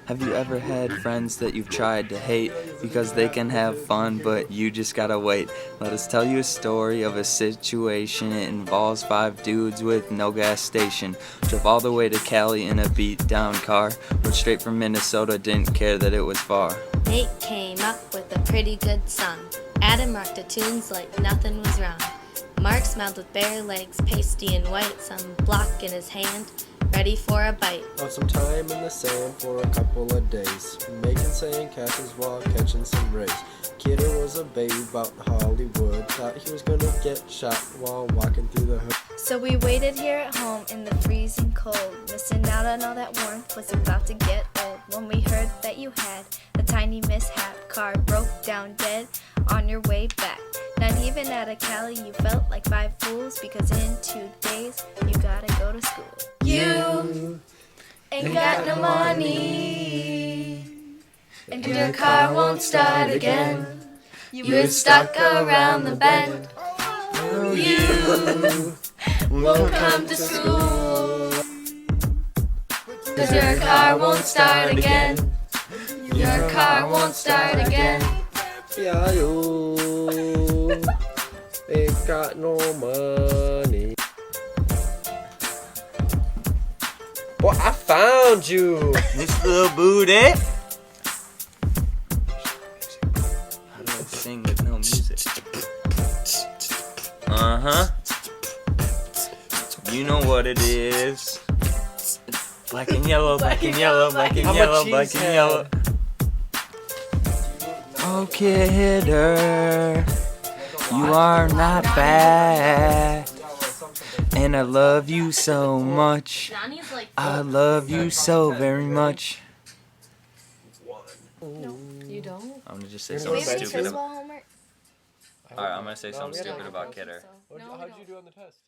Have you ever had friends that you've tried to hate because they can have fun but you just gotta wait? Let us tell you a story of a situation. It involves 5 dudes with no gas station. Drove all the way to Cali in a beat down car. Went straight from Minnesota, didn't care that it was far. Nate came up with a pretty good song. Adam rocked the tunes like nothing was wrong. Mark smiled with bare legs, pasty and white, some block in his hand, ready for a bite. On some time in the sand for a couple of days, making sandcastles while catching some rays. Kidder was a babe out in Hollywood, thought he was gonna get shot while walking through the hood. So we waited here at home in the freezing cold, missing out on all that warmth, was about to get old. When we heard that you had a tiny mishap, car broke down dead on your way back. Not even out of Cali, you felt like 5 fools, because in 2 days you gotta go to school. You ain't got no money, and your car won't start again. You're stuck around the bend. You won't come to school, 'cause your car won't start again. Your car won't start again. Yeah, you ain't got no money. Boy, I found you! This little booty. How do I sing with no music? Uh-huh. You know what it is. Black and yellow, black and yellow, black and yellow, black and yellow. Oh, kidder, you are not bad, and I love you so much. I love you so very much. No, you don't? I'm gonna just say something stupid. Homework? Alright, I'm gonna say something stupid about Kidder. How'd you do on the test?